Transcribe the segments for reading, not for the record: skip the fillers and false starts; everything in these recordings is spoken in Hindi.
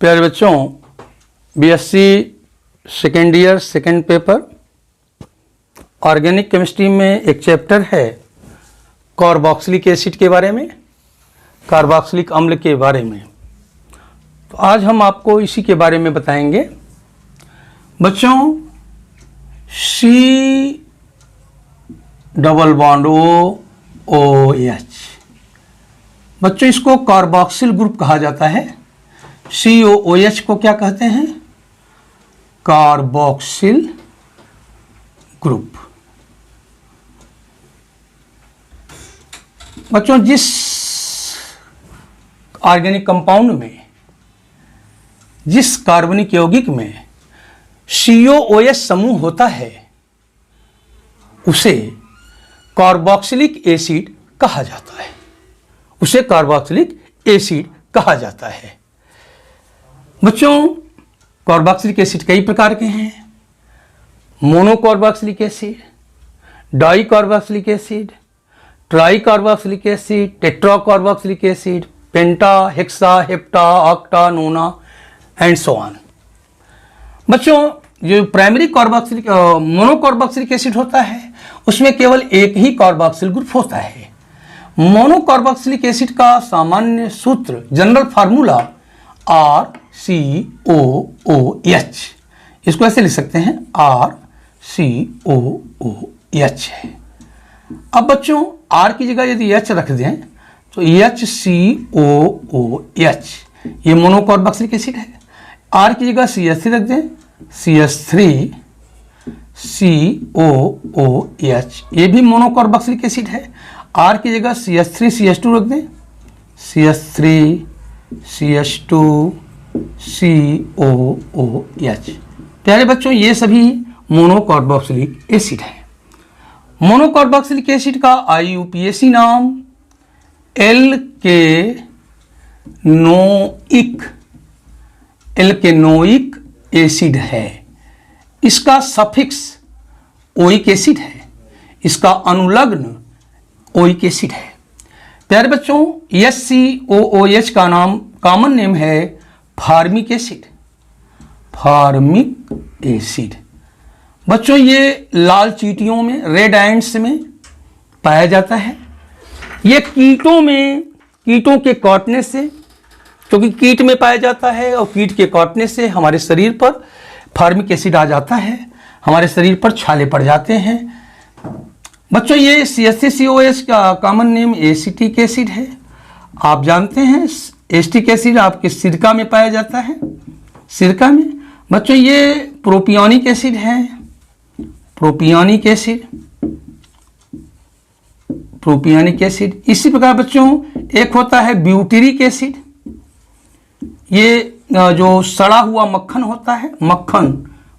प्यारे बच्चों, BSc second year second paper organic chemistry में एक चैप्टर है कार्बोक्सिलिक एसिड के बारे में, कार्बोक्सिलिक अम्ल के बारे में। तो आज हम आपको इसी के बारे में बताएंगे। बच्चों, C double bond O H, बच्चों इसको कार्बोक्सिल ग्रुप कहा जाता है। COOH को क्या कहते हैं? Carboxyl group. बच्चों, जिस ऑर्गेनिक कंपाउंड में, जिस कार्बनिक यौगिक में COOH समूह होता है उसे कार्बोक्सिलिक एसिड कहा जाता है, उसे कार्बोक्सिलिक एसिड कहा जाता है। बच्चों, कार्बोक्सिलिक एसिड कई प्रकार के हैं। Mono carboxylic acid, di carboxylic acid, tri carboxylic acid, tetra carboxylic acid, penta, hexa, hepta, octa, nona and so on. बच्चों, जो primary carboxylic mono carboxylic acid होता है उसमें केवल एक ही कार्बोक्सिल ग्रुप होता है। मोनो कार्बोक्सिलिक एसिड का सामान्य सूत्र, जनरल फार्मूला RCOOH, इसको ऐसे लिख सकते हैं RCOOH है। अब बच्चों, R की जगह यदि H रख दें तो HCOOH, ये मोनो कार्बोक्सिलिक एसिड है। R की जगह CH3 रख दें, CH3COOH, ये भी मोनो कार्बोक्सिलिक एसिड है। R की जगह CH3CH2 रख दें, CH3CH2COOH। प्यारे बच्चों, ये सभी मोनो कार्बोक्सिलिक एसिड है। मोनो कार्बोक्सिलिक एसिड का IUPAC नाम एल्केनोइक एसिड है। इसका सफिक्स ओइक एसिड है, इसका अनुलग्न ओइक एसिड है। प्यारे बच्चों, SCOOH का नाम कॉमन नेम है फार्मिक एसिड, फार्मिक एसिड। बच्चों, ये लाल चींटियों में, रेड एंट्स में पाया जाता है। ये कीटों में, कीटों के काटने से, क्योंकि कीट में पाया जाता है और कीट के काटने से हमारे शरीर पर फार्मिक एसिड आ जाता है, हमारे शरीर पर छाले पड़ जाते हैं। बच्चों, ये CH3COH का कॉमन नेम एसिटिक एसिड है। आप जानते हैं एसिटिक एसिड आपके सिरका में पाया जाता है, सिरका में। बच्चों, ये प्रोपियोनिक एसिड है, प्रोपियोनिक एसिड, प्रोपियोनिक एसिड। इसी प्रकार बच्चों, एक होता है ब्यूटेरिक एसिड। ये जो सड़ा हुआ मक्खन होता है, मक्खन,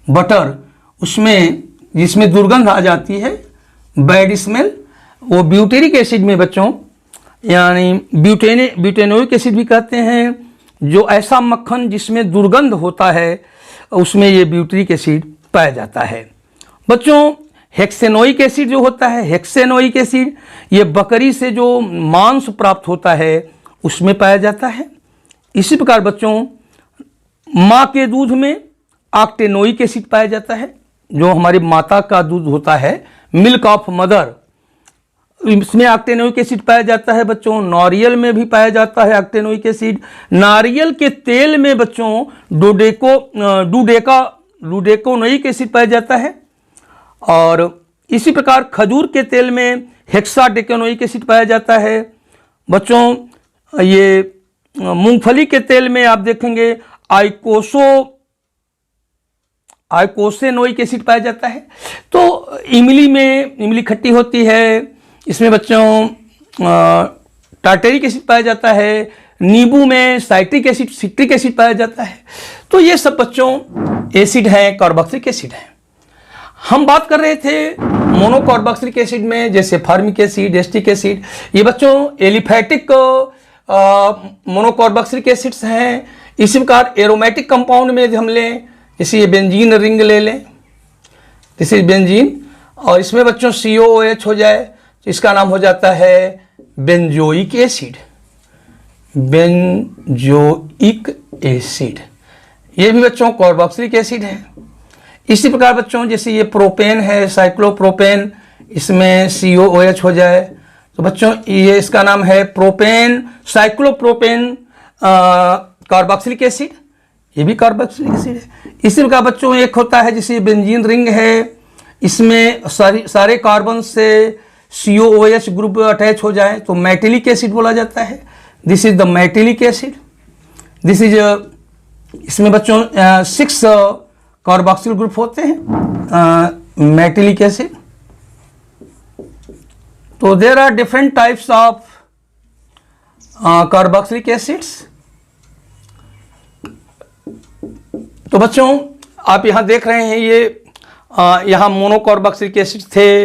बटर, उसमें जिसमें दुर्गंध आ जाती है, बैड स्मेल, वो ब्यूटेरिक एसिड में बच्चों, यानी ब्यूटेनोइक एसिड भी कहते हैं। जो ऐसा मक्खन जिसमें दुर्गंध होता है उसमें ये ब्यूटेरिक एसिड पाया जाता है। बच्चों, हेक्सेनोइक एसिड जो होता है, हेक्सेनोइक एसिड, ये बकरी से जो मांस प्राप्त होता है उसमें पाया जाता है। इसी प्रकार बच्चों, माँ के दूध में ऑक्टेनोइक एसिड पाया जाता है। जो हमारी माता का दूध होता है, मिल्क ऑफ मदर, इसमें ऑक्टेनोइक एसिड पाया जाता है। बच्चों, नारियल में भी पाया जाता है ऑक्टेनोइक एसिड। नारियल के तेल में बच्चों डुडेकोनोइक एसिड पाया जाता है। और इसी प्रकार खजूर के तेल में हेक्साडेकोनोइक एसिड पाया जाता है। बच्चों, ये मूंगफली के तेल में आप देखेंगे आइकोसेनोइक एसिड पाया जाता है। तो इमली में, इमली खट्टी होती है, इसमें बच्चों टार्टेरिक एसिड पाया जाता है। नींबू में साइट्रिक एसिड, सिट्रिक एसिड पाया जाता है। तो ये सब बच्चों एसिड हैं, कार्बोक्सिलिक एसिड हैं। हम बात कर रहे थे मोनो कार्बोक्सिलिक एसिड में, जैसे फार्मिक एसिड, एसिटिक एसिड, ये बच्चों एलिफैटिक मोनो कार्बोक्सिलिक एसिड्स हैं। इसी प्रकार एरोमेटिक कंपाउंड में यदि हम लें, जैसे ये बेंजीन रिंग ले लें, दिस इज बेंजीन, और इसमें बच्चों COOH हो जाए तो इसका नाम हो जाता है बेंजोइक एसिड, बेंजोइक एसिड। ये भी बच्चों कार्बोक्सिलिक एसिड है। इसी प्रकार बच्चों जैसे ये प्रोपेन है, साइक्लोप्रोपेन, इसमें COOH हो जाए तो बच्चों ये इसका नाम है प्रोपेन साइक्लोप्रोपेन कार्बोक्सिलिक एसिड, ये भी कार्बोक्सिलिक एसिड है। इसी प्रकार बच्चों एक होता है जैसे बेंजीन रिंग है, इसमें सारे कार्बन से COOH ग्रुप अटैच हो जाए तो मेटिलिक एसिड बोला जाता है। This is the methylic acid. This is इसमें बच्चों 6 कार्बोक्सिल ग्रुप होते हैं मेटिलिक एसिड। तो there are different types of carboxylic acids. तो बच्चों आप यहां देख रहे हैं ये यहाँ मोनोकार्बोक्सिलिक एसिड थे,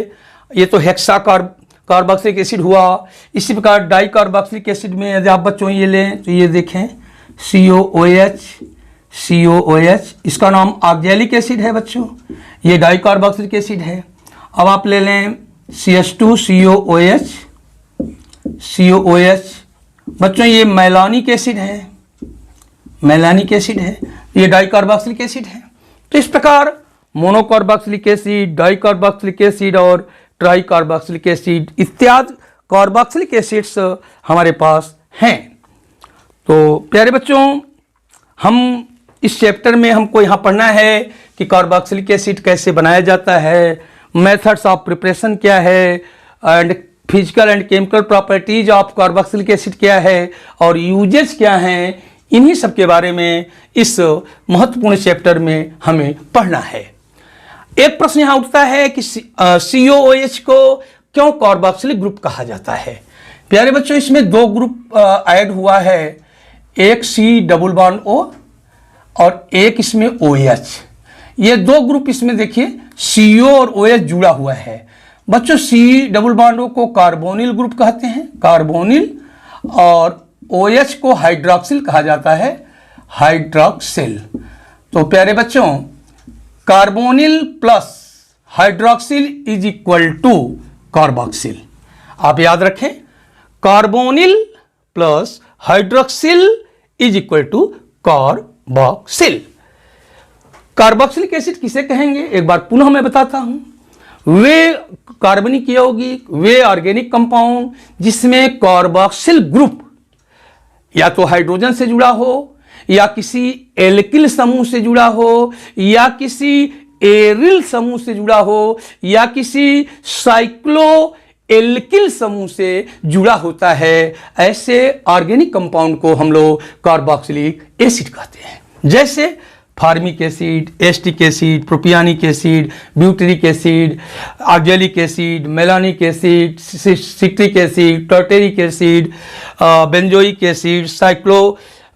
ये तो हेक्सा कार्बोक्सिलिक एसिड हुआ। इसी प्रकार डाई कार्बोक्सिलिक एसिड में यदि आप बच्चों ये लें तो ये देखें COOH, इसका नाम ऑक्जेलिक एसिड है बच्चों, ये डाई कार्बोक्सिलिक एसिड है। अब आप ले लें CH2COOH, बच्चों ये मैलानिक एसिड है, ये डाई कार्बोक्सिलिक एसिड है। तो इस प्रकार monocarboxylic acid, di carboxylic acid और ट्राई कार्बोक्सिलिक एसिड इत्यादि कार्बोक्सिलिक एसिड्स हमारे पास हैं। तो प्यारे बच्चों हम इस चैप्टर में हमको यहाँ पढ़ना है कि कार्बोक्सिलिक एसिड कैसे बनाया जाता है, मेथड्स ऑफ प्रिपरेशन क्या है, and physical and chemical properties of carboxylic acid क्या है और यूजेस क्या हैं, इन्हीं सब के बारे में इस महत्वपूर्ण चैप्टर में हमें पढ़ना है। एक प्रश्न यहाँ उठता है कि COOH को क्यों कार्बोक्सिलिक ग्रुप कहा जाता है। प्यारे बच्चों इसमें 2 ग्रुप ऐड हुआ है, एक C+O और एक इसमें OH। ये 2 ग्रुप इसमें देखिए CO और OH जुड़ा हुआ है। बच्चों C+O को कार्बोनिल ग्रुप कहते हैं, कार्बोनिल, और OH को हाइड्रोक्सिल कहा जाता है, हाइड्रोक्सिल। तो प्यारे बच्चों carbonyl plus hydroxyl is equal to carboxyl. आप याद रखें, carbonyl plus hydroxyl is equal to carboxyl. Carboxylic acid किसे कहेंगे एक बार पुनः मैं बताता हूं। वे कार्बनिक यौगिक, वे ऑर्गेनिक कंपाउंड जिसमें कार्बोक्सिल ग्रुप या तो हाइड्रोजन से जुड़ा हो, या किसी एल्किल समूह से जुड़ा हो, या किसी एरिल समूह से जुड़ा हो, या किसी साइक्लो एल्किल समूह से जुड़ा होता है, ऐसे ऑर्गेनिक कंपाउंड को हम लोग कार्बोक्सिलिक एसिड कहते हैं। जैसे formic acid, acetic acid, propionic acid, butyric acid, oxalic acid, malonic acid, citric acid, tartaric acid, benzoic acid,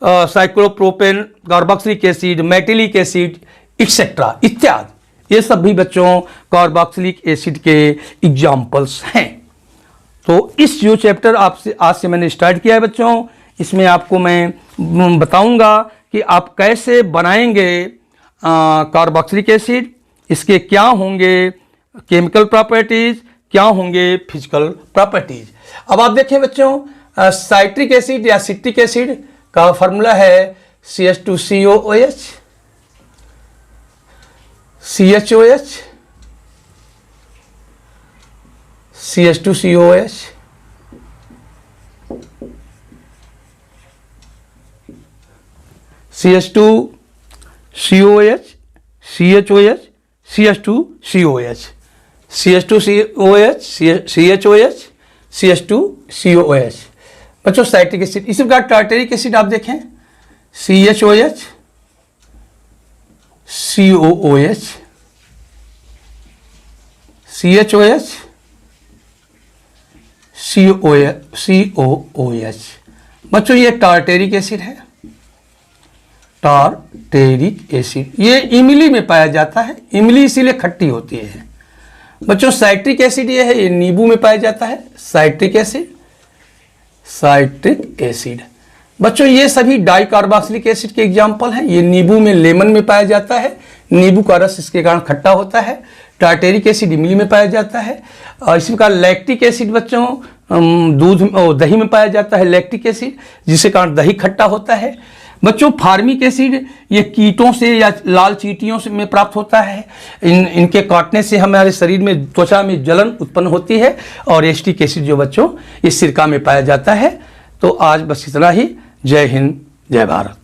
cyclopropane carboxylic acid, methylic acid etcetera इत्यादि, ये सब भी बच्चों कार्बोक्सिलिक एसिड के एग्जाम्पल्स हैं। तो इस जो चैप्टर आपसे आज से मैंने स्टार्ट किया है बच्चों, इसमें आपको मैं बताऊंगा कि आप कैसे बनाएंगे कार्बोक्सिलिक एसिड, इसके क्या होंगे केमिकल प्रॉपर्टीज, क्या होंगे फिजिकल प्रॉपर्टीज। अब आप देखें बच्चों साइट्रिक एसिड या सिट्रिक एसिड का फॉर्मूला है CH2COOH, CHOH, CH2COOH, CH2COOH, CHOH, CH2COOH, CH2COOH, CHOH, CH2COOH। बच्चों साइट्रिक एसिड। इसी प्रकार टार्टेरिक एसिड आप देखें CHOH, COOH, CHOH, COOH। बच्चों ये टार्टेरिक एसिड है, टार्टेरिक एसिड। ये इमली में पाया जाता है, इमली इसीलिए खट्टी होती है। बच्चों साइट्रिक एसिड ये है, ये नींबू में पाया जाता है, साइट्रिक एसिड, साइट्रिक एसिड। बच्चों ये सभी डाई कार्बोक्सिलिक एसिड के एग्जाम्पल हैं। ये नींबू में, लेमन में पाया जाता है, नींबू का रस इसके कारण खट्टा होता है। टार्टेरिक एसिड इमली में पाया जाता है। और इसी प्रकार लैक्टिक एसिड बच्चों दूध और दही में पाया जाता है, लैक्टिक एसिड, जिसके कारण दही खट्टा होता है। बच्चों फार्मिक एसिड ये कीटों से या लाल चींटियों से में प्राप्त होता है। इनके काटने से हमारे शरीर में, त्वचा में जलन उत्पन्न होती है। और एसिटिक एसिड जो बच्चों इस सिरका में पाया जाता है। तो आज बस इतना ही। जय हिंद, जय भारत।